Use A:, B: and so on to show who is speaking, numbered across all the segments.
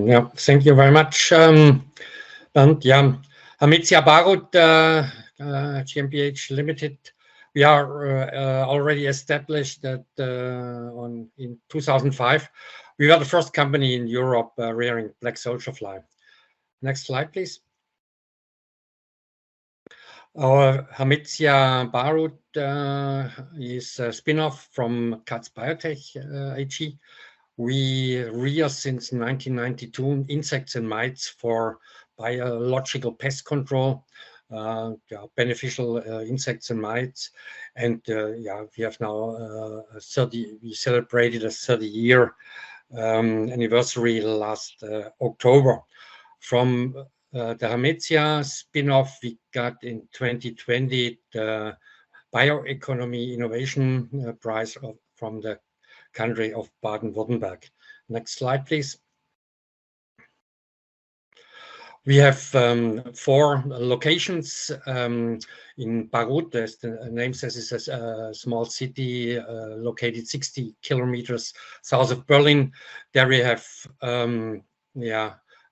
A: Yeah, thank you very much. And yeah, Hermetia Baruth GmbH Limited. We are already established that in 2005. We were the first company in Europe rearing black soldier fly. Next slide, please. Our Hermetia Baruth is a spin-off from Katz Biotech AG. We rear since 1992 insects and mites for biological pest control, beneficial insects and mites. And yeah, we have now we celebrated a 30-year anniversary last October. From the Hermetia spin-off, we got in 2020 the Bioeconomy Innovation Prize from the country of Baden-Württemberg. Next slide, please. We have 4 locations in Baruth. As the name says, it's a small city located 60 kilometers south of Berlin. There we have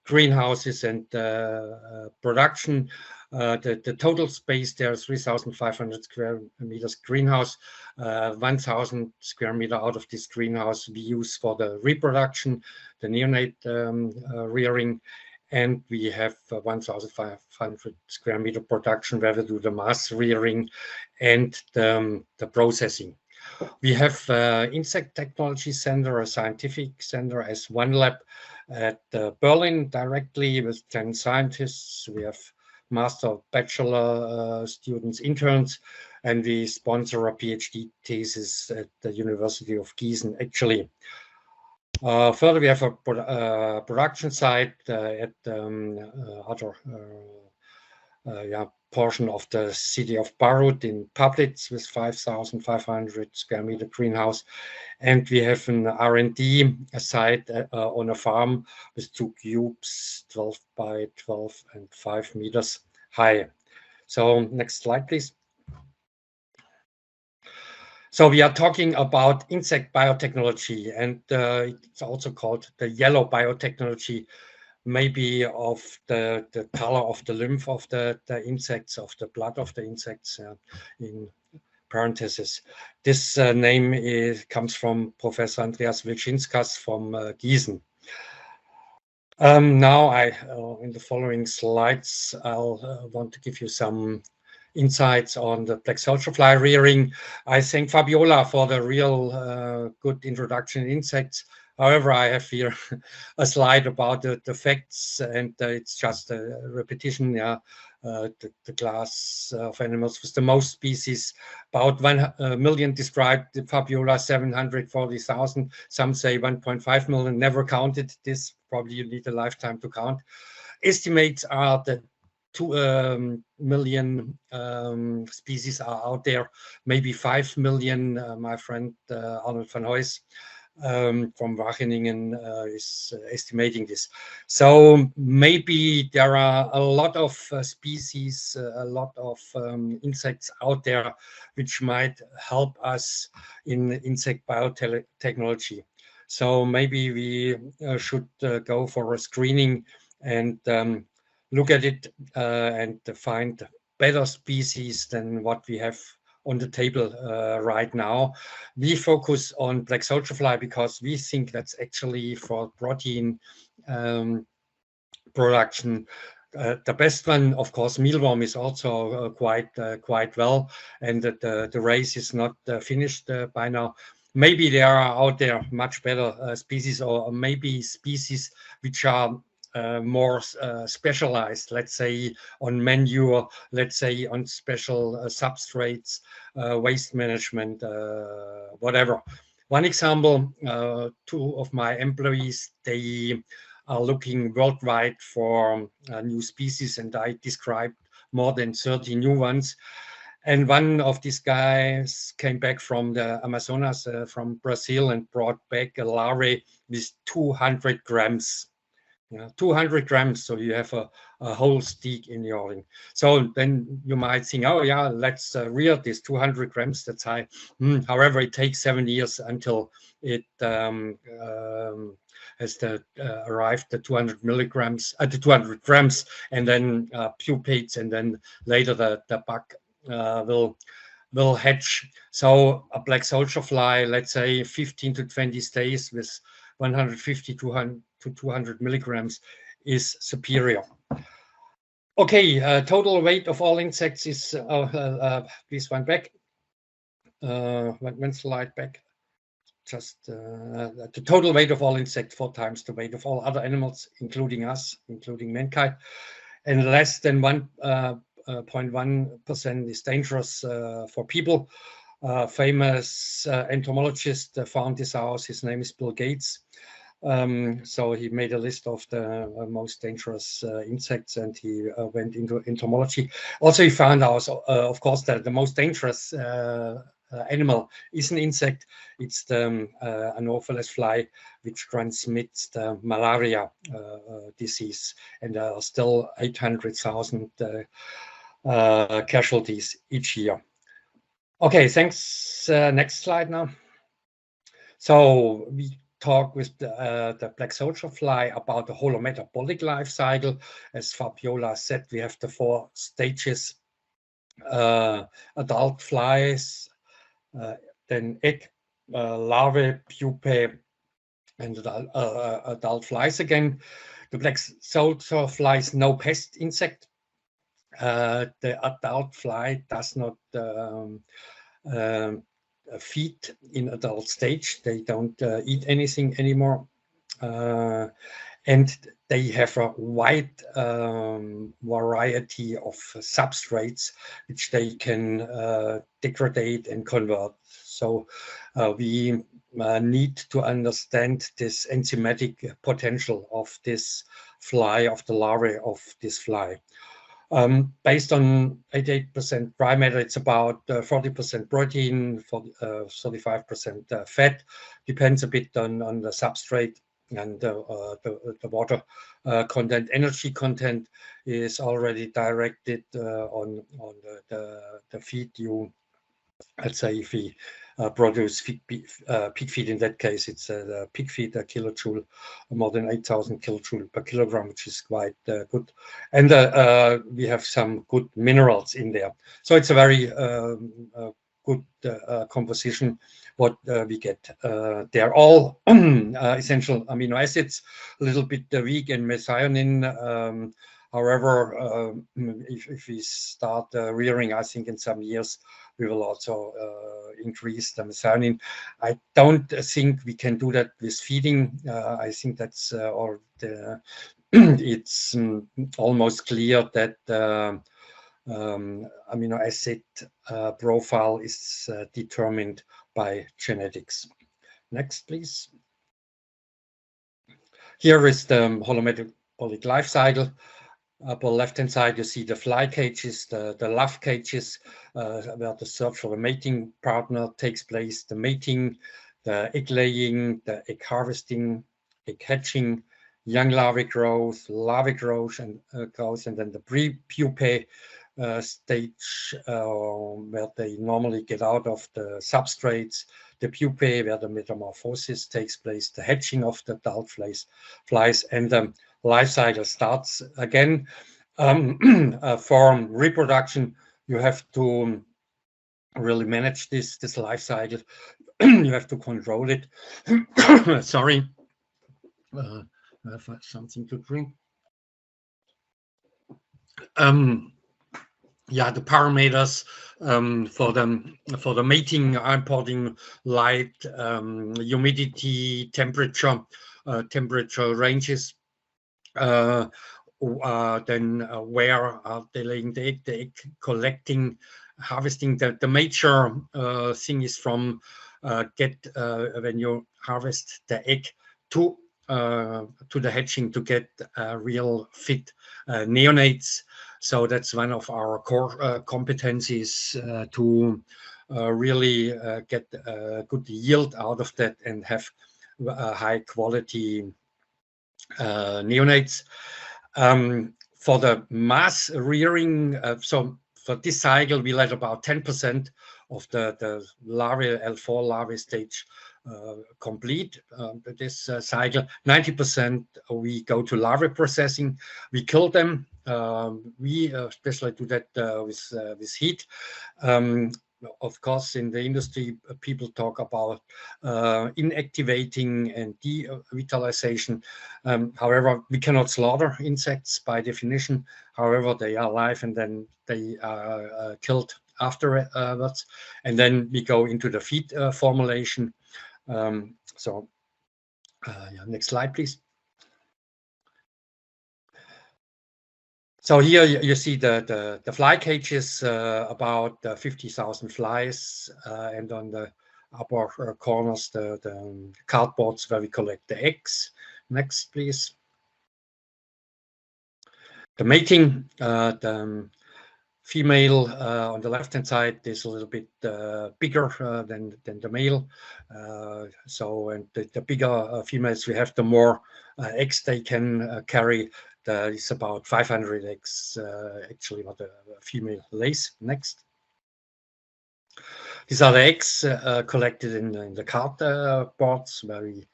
A: greenhouses and production. The total space there is 3,500 square meters greenhouse. 1,000 square meter out of this greenhouse we use for the reproduction, the neonate rearing, and we have 1,500 square meter production where we do the mass rearing and the processing. We have insect technology center, a scientific center, as one lab at Berlin directly with 10 scientists. We have master, bachelor students, interns, and we sponsor a PhD thesis at the University of Gießen, actually. Further, we have a production site at other portion of the city of Baruth in Pablitz with 5,500 square meter greenhouse. And we have an R&D site on a farm with 2 cubes, 12 by 12 and 5 meters high. So next slide, please. So we are talking about insect biotechnology, and it's also called the yellow biotechnology, maybe of the color of the lymph of the insects, of the blood of the insects, in parentheses. This name comes from Professor Andreas Wilczynskas from Gießen. Now in the following slides, I'll want to give you some insights on the black soldier fly rearing. I thank Fabiola for the real good introduction in insects. However, I have here a slide about the facts, and it's just a repetition. The class of animals with the most species, about 1 million described. Fabiola 740,000. Some say 1.5 million. Never counted this. Probably you need a lifetime to count. Estimates are that 2 million species are out there. Maybe 5 million. My friend Arnold van Heus from Wageningen is estimating this. So maybe there are a lot of species, a lot of insects out there which might help us in insect biotechnology. So maybe we should go for a screening and look at it and find better species than what we have on the table right now. We focus on black soldier fly because we think that's actually for protein production the best one. Of course, mealworm is also quite well, and the race is not finished by now. Maybe there are out there much better species, or maybe species which are more specialized, let's say on manure, let's say on special substrates, waste management, whatever. One example, 2 of my employees, they are looking worldwide for new species, and I described more than 30 new ones. And one of these guys came back from the Amazonas, from Brazil, and brought back a larvae with 200 grams. 200 grams, so you have a whole steak in your ring. So then you might think, oh yeah, let's rear this 200 grams, that's high. However, it takes 7 years until it has arrived at 200 milligrams, at 200 grams, and then pupates, and then later the bug will hatch. So a black soldier fly, let's say 15 to 20 days with 150 to 200 milligrams is superior. Okay, total weight of all insects is, please one back, one slide back. Just the total weight of all insects 4 times the weight of all other animals, including us, including mankind, and less than 1.1% is dangerous for people. Famous entomologist found this out. His name is Bill Gates. So he made a list of the most dangerous insects, and he went into entomology. Also, he found out, of course, that the most dangerous animal is an insect. It's the Anopheles fly, which transmits the malaria disease, and there are still 800,000 casualties each year. Okay, thanks. Next slide now. So we talk with the black soldier fly about the holometabolic life cycle. As Fabiola said, we have the 4 stages: adult flies, then egg, larvae, pupae, and adult flies again. The black soldier fly is no pest insect. The adult fly does not feed in adult stage. They don't eat anything anymore, and they have a wide variety of substrates which they can degrade and convert. So we need to understand this enzymatic potential of this fly, of the larvae of this fly. Based on 88% dry matter, it's about 40% protein, 35% fat. Depends a bit on the substrate and the water content. Energy content is already directed on the feed you. Let's say if we produce pig feed, in that case, it's the pig feed, a kilojoule, more than 8,000 kilojoule per kilogram, which is quite good. And we have some good minerals in there. So it's a very good composition what we get. They're all essential amino acids, a little bit weak in methionine. However, if we start rearing, I think in some years, we will also increase the methionine. I don't think we can do that with feeding. I think that's it's almost clear that amino acid profile is determined by genetics. Next, please. Here is the holometabolic life cycle. Upper left-hand side, you see the fly cages, the love cages, where the search for a mating partner takes place, the mating, the egg laying, the egg harvesting, egg hatching, young larvae growth, and then the pre-pupae stage, where they normally get out of the substrates, the pupae, where the metamorphosis takes place, the hatching of the adult flies, and the life cycle starts again. For reproduction, you have to really manage this life cycle. You have to control it. Sorry, I have something to drink. Yeah, the parameters for the mating are important: light, humidity, temperature ranges. Then where are they laying the egg collecting, harvesting. The major thing is from when you harvest the egg to the hatching to get real fit neonates. So that's one of our core competencies, to really get good yield out of that and have high quality neonates. For the mass rearing, so for this cycle, we let about 10% of the larvae, L4 larvae stage, complete this cycle. 90% we go to larvae processing. We kill them. We especially do that with heat. Of course, in the industry, people talk about inactivating and devitalization. However, we cannot slaughter insects by definition. However, they are alive and then they are killed afterwards. And then we go into the feed formulation. Yeah, next slide, please. So here you see the fly cages, about 50,000 flies, and on the upper corners the cardboards where we collect the eggs. Next, please. The mating, the female on the left-hand side is a little bit bigger than the male. And the bigger females we have, the more eggs they can carry. It's about 500 eggs actually what a female lays. Next. These are the eggs collected in the cardboards where we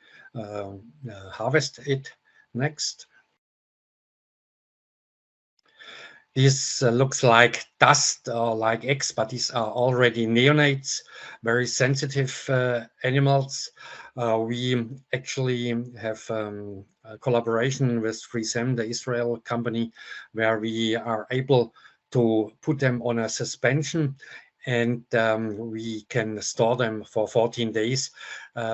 A: harvest it. Next. This looks like dust or like eggs, but these are already neonates, very sensitive animals. We actually have a collaboration with Frisem, the Israel company, where we are able to put them on a suspension and we can store them for 14 days.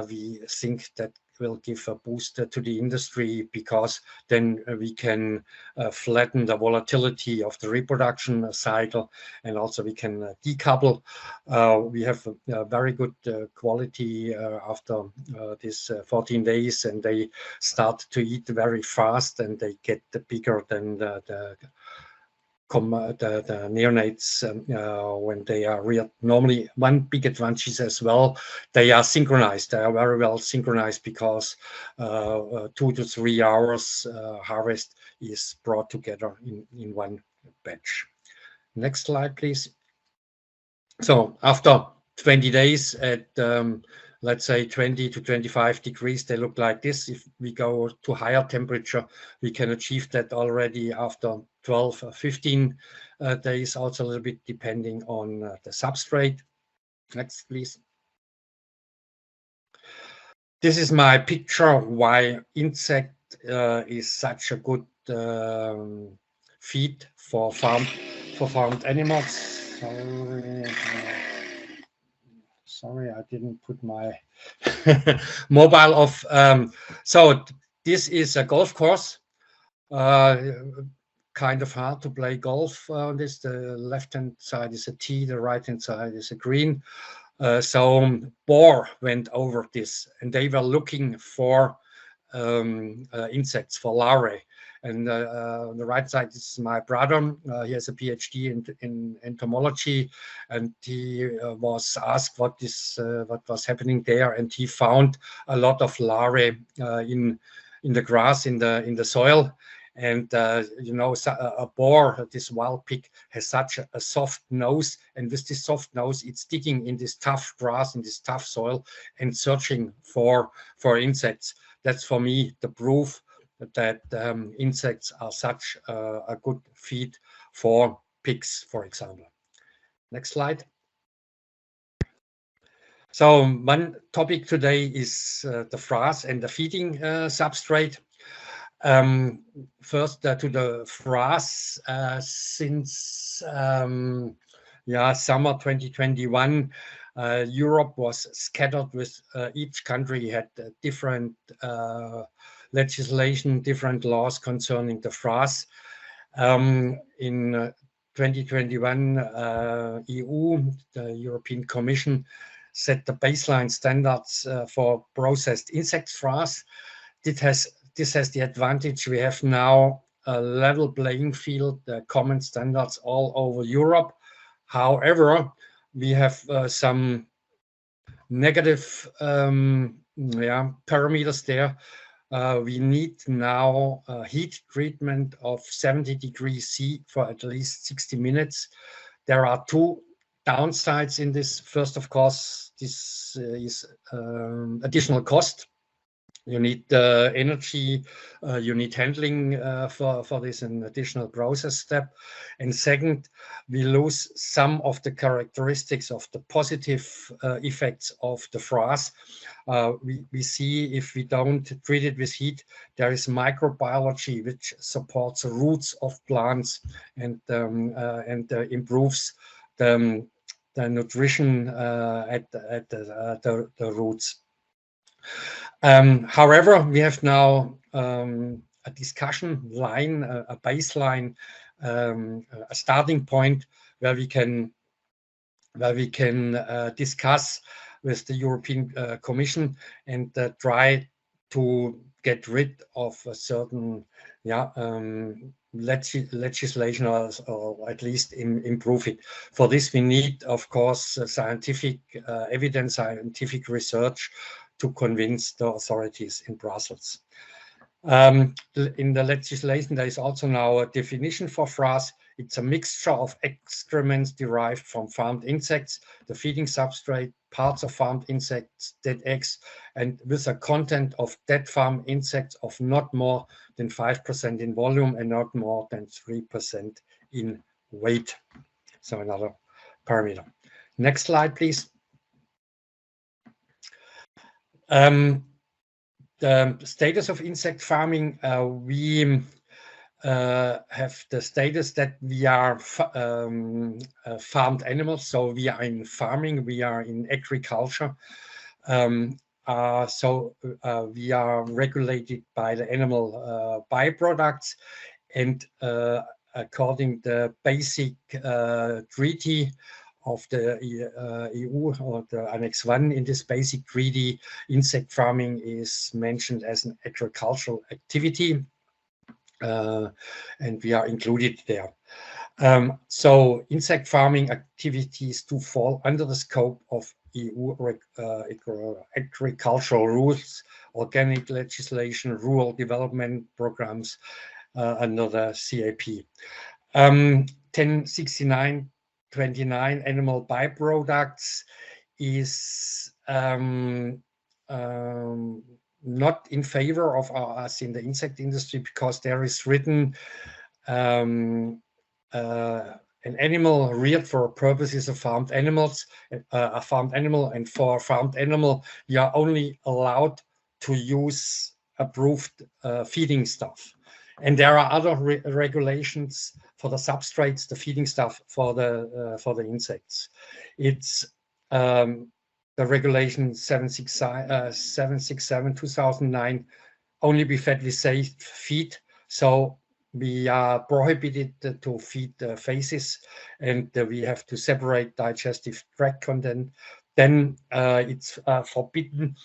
A: We think that will give a boost to the industry because then we can flatten the volatility of the reproduction cycle, and also we can decouple. We have a very good quality after this 14 days, and they start to eat very fast and they get bigger than the neonates when they are reared. Normally, one big advantage as well, they are synchronized. They are very well synchronized because 2 to 3 hours harvest is brought together in one batch. Next slide, please. So after 20 days at let's say 20 to 25 degrees, they look like this. If we go to higher temperature, we can achieve that already after 12 or 15 days, also a little bit depending on the substrate. Next, please. This is my picture why insect is such a good feed for farmed animals. Sorry, I didn't put my mobile off. So this is a golf course. Kind of hard to play golf on this. The left-hand side is a tee, the right-hand side is a green. So boar went over this, and they were looking for insects, for larvae. And on the right side is my brother. He has a PhD in entomology, and he was asked what was happening there, and he found a lot of larvae in the grass, in the soil. And you know, a boar, this wild pig, has such a soft nose, and with this soft nose, it's digging in this tough grass, in this tough soil, and searching for insects. That's for me the proof that insects are such a good feed for pigs, for example. Next slide. So one topic today is the frass and the feeding substrate. First to the frass. Since summer 2021, Europe was scattered with each country had different legislation, different laws concerning the frass. In 2021, EU, the European Commission, set the baseline standards for processed insect frass. This has the advantage we have now a level playing field, common standards all over Europe. However, we have some negative parameters there. We need now heat treatment of 70 degrees C for at least 60 minutes. There are two downsides in this. First, of course, this is additional cost. You need energy, you need handling for this, an additional process step. And second, we lose some of the characteristics of the positive effects of the frass. We see if we don't treat it with heat, there is microbiology which supports the roots of plants and improves the nutrition at the roots. However, we have now a discussion line, a baseline, a starting point where we can discuss with the European Commission and try to get rid of a certain legislation or at least improve it. For this, we need, of course, scientific evidence, scientific research to convince the authorities in Brussels. In the legislation, there is also now a definition for frass. It's a mixture of excrements derived from farmed insects, the feeding substrate, parts of farmed insects, dead eggs, and with a content of dead farm insects of not more than 5% in volume and not more than 3% in weight. So another parameter. Next slide, please. The status of insect farming, we have the status that we are farmed animals, so we are in farming, we are in agriculture, so we are regulated by the animal byproducts, and according to the basic treaty of the EU, or the Annex 1 in this basic treaty, insect farming is mentioned as an agricultural activity, and we are included there. So insect farming activities do fall under the scope of EU agricultural rules, organic legislation, rural development programs under the CAP. 1069/29 animal byproducts is not in favor of us in the insect industry, because there is written an animal reared for purposes of farmed animals, a farmed animal, and for a farmed animal you are only allowed to use approved feeding stuff. And there are other regulations for the substrates, the feeding stuff for the insects. It's the regulation 767/2009, only be fed with safe feed. So we are prohibited to feed faces, and we have to separate digestive tract content. Then it's forbidden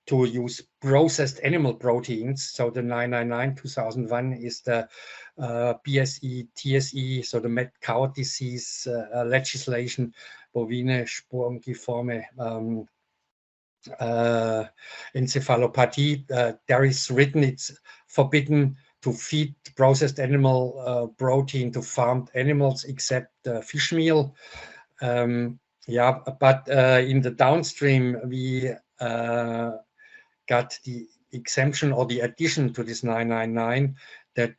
A: to use processed animal proteins. So the 999/2001 is the BSE, TSE, so the mad cow disease legislation, bovine sporangiforme encephalopathie. There is written it's forbidden to feed processed animal protein to farmed animals except fish meal. But in the downstream, we got the exemption or the addition to this 999 that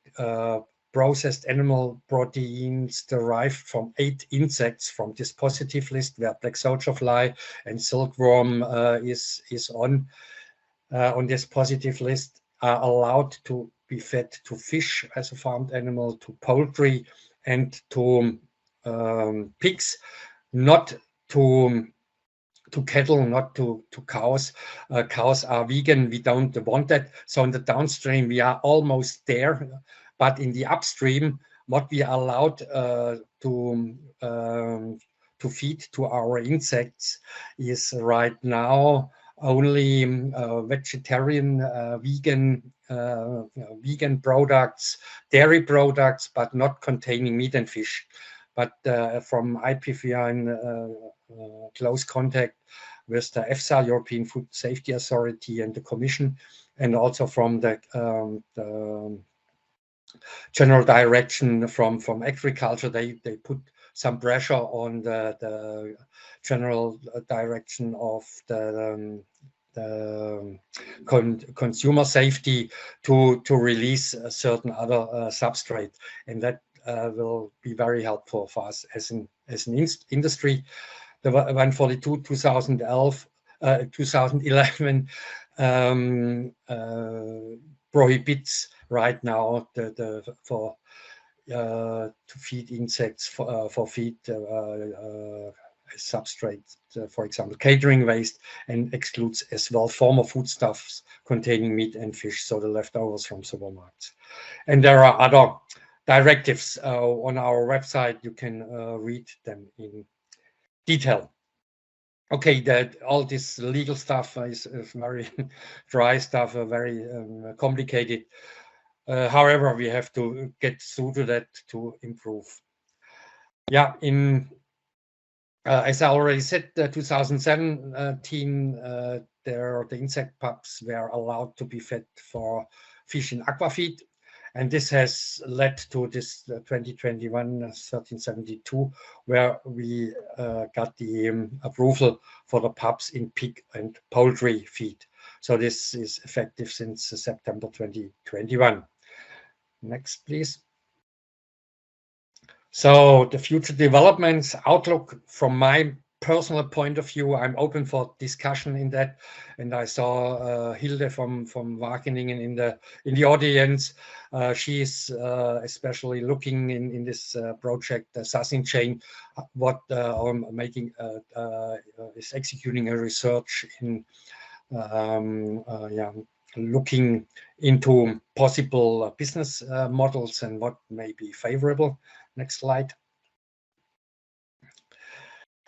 A: processed animal proteins derived from 8 insects from this positive list, where black soldier fly and silkworm is on this positive list, are allowed to be fed to fish as a farmed animal, to poultry, and to pigs, not to cattle, not to cows. Cows are vegan. We don't want that. So in the downstream, we are almost there. But in the upstream, what we are allowed to feed to our insects is right now only vegetarian, vegan products, dairy products, but not containing meat and fish. But from IPF, we are in close contact with the EFSA, European Food Safety Authority, and the Commission, and also from the general direction from agriculture. They put some pressure on the general direction of the consumer safety to release a certain other substrate, and that will be very helpful for us as an industry. The 142 2011 prohibits right now to feed insects for feed substrate, for example, catering waste, and excludes as well former foodstuffs containing meat and fish, so the leftovers from supermarkets. And there are other directives on our website. You can read them in detail. Okay, all this legal stuff is very dry stuff, very complicated. However, we have to get through to that to improve. Yeah, as I already said, 2017, the insect pups were allowed to be fed for fish in aquafeed. And this has led to this 2021 1372, where we got the approval for the pups in pig and poultry feed. So this is effective since September 2021. Next, please. So the future developments outlook from my personal point of view, I'm open for discussion in that. And I saw Hilde from Wageningen in the audience. She is especially looking in this project, the Sasin chain, what is executing a research in looking into possible business models and what may be favorable. Next slide.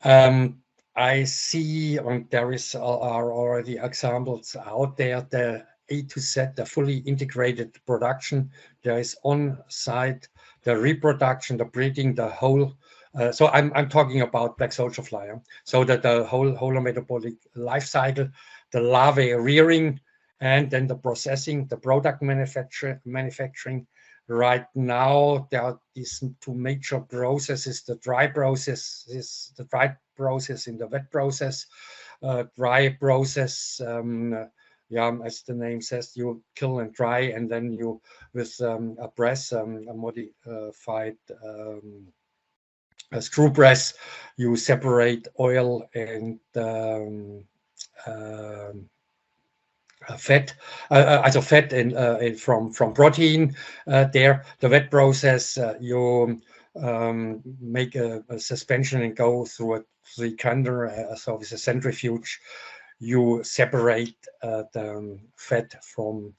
A: I see, and there are already examples out there, the A to Z, the fully integrated production. There is on-site the reproduction, the breeding, the whole. So I'm talking about black soldier fly. So that the whole metabolic life cycle, the larvae rearing, and then the processing, the product manufacturing. Right now, there are these two major processes: the dry process and the wet process. Dry process, as the name says, you kill and dry, and then you, with a press, a modified a screw press, you separate oil and fat, fat and from protein. There, the wet process, you make a suspension and go through a decanter, so with a centrifuge, you separate the fat from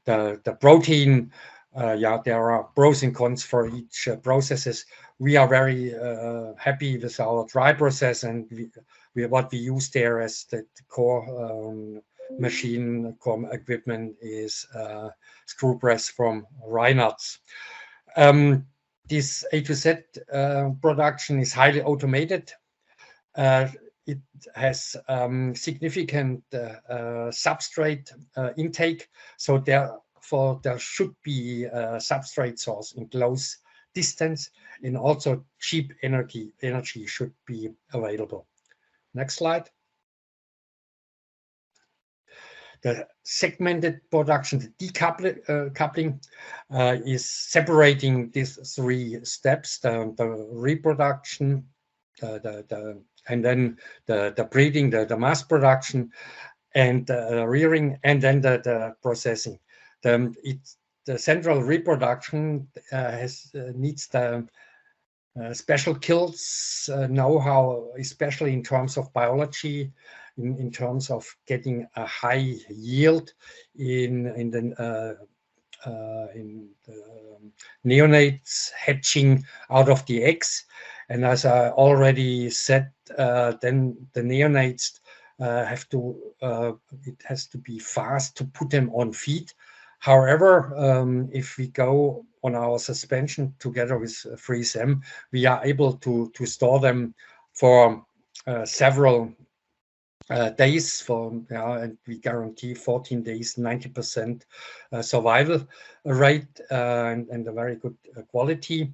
A: the protein. There are pros and cons for each processes. We are very happy with our dry process, and what we use there as the core machine equipment is screw press from Reinhardt's. This A to Z production is highly automated. It has significant substrate intake, so therefore there should be a substrate source in close distance, and also cheap energy should be available. Next slide. The segmented production, the decoupling, is separating these three steps: the reproduction, and then the breeding, the mass production, and the rearing, and then the processing. The central reproduction needs the special skills, know-how, especially in terms of biology, in terms of getting a high yield in the neonates hatching out of the eggs. And as I already said, then the neonates it has to be fast to put them on feed. However, if we go on our suspension together with freeze-em, we are able to store them for several days, and we guarantee 14 days, 90% survival rate, and a very good quality.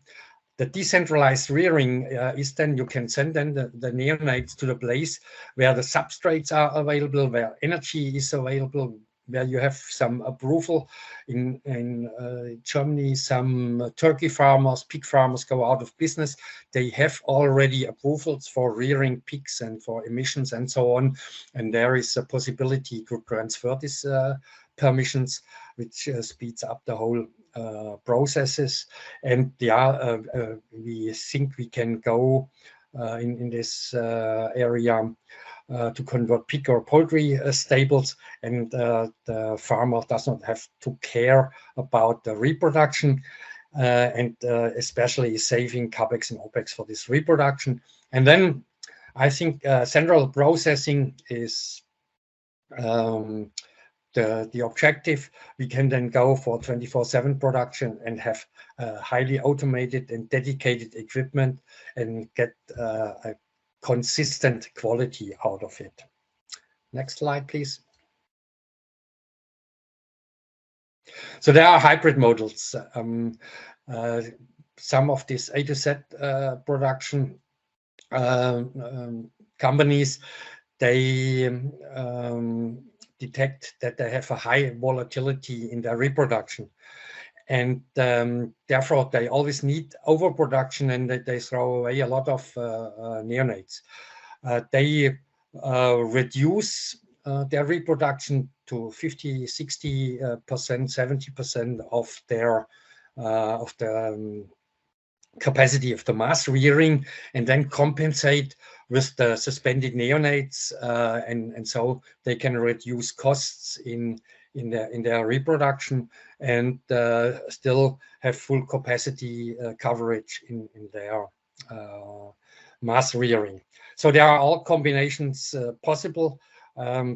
A: The decentralized rearing is then you can send then the neonates to the place where the substrates are available, where energy is available, where you have some approval. In Germany, some turkey farmers, pig farmers go out of business. They have already approvals for rearing pigs and for emissions and so on. And there is a possibility to transfer these permissions, which speeds up the whole processes. And yeah, we think we can go in this area to convert pig or poultry stables, and the farmer does not have to care about the reproduction, and especially saving capex and opex for this reproduction. And then I think central processing is the objective. We can then go for 24/7 production and have highly automated and dedicated equipment and get a consistent quality out of it. Next slide, please. So there are hybrid models. Some of these A to Z production companies, they detect that they have a high volatility in their reproduction, and therefore they always need overproduction, and they throw away a lot of neonates. They reduce their reproduction to 50, 60%, 70% of their capacity of the mass rearing, and then compensate with the suspended neonates, and so they can reduce costs in their reproduction and still have full capacity coverage in their mass rearing. So there are all combinations possible,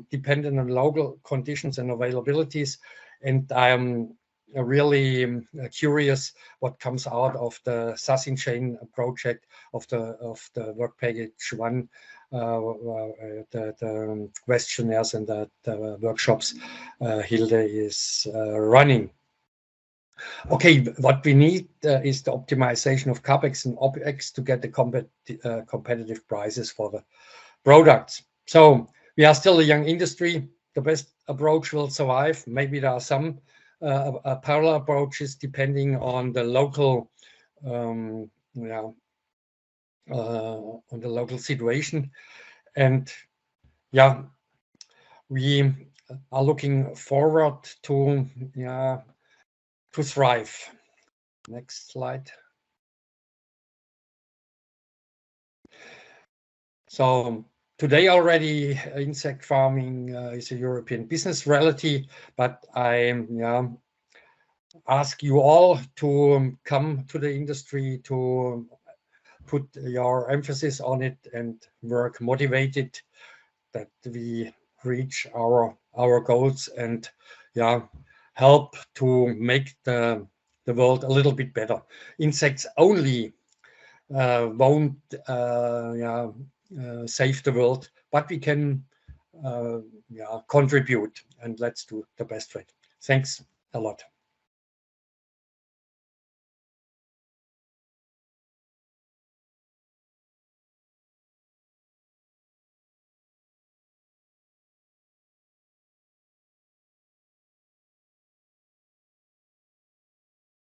A: depending on local conditions and availabilities. And I'm really curious what comes out of the Sasin chain project of the work package 1, the questionnaires and the workshops Hilde is running. Okay, what we need is the optimization of capex and opex to get the competitive prices for the products. So we are still a young industry. The best approach will survive. Maybe there are some parallel approaches depending on the local on the local situation. And yeah, we are looking forward to thrive. Next slide. So today already insect farming is a European business reality, but I ask you all to come to the industry, to put your emphasis on it and work motivated that we reach our goals, and help to make the world a little bit better. Insects only won't save the world, but we can contribute, and let's do the best for it. Thanks a lot.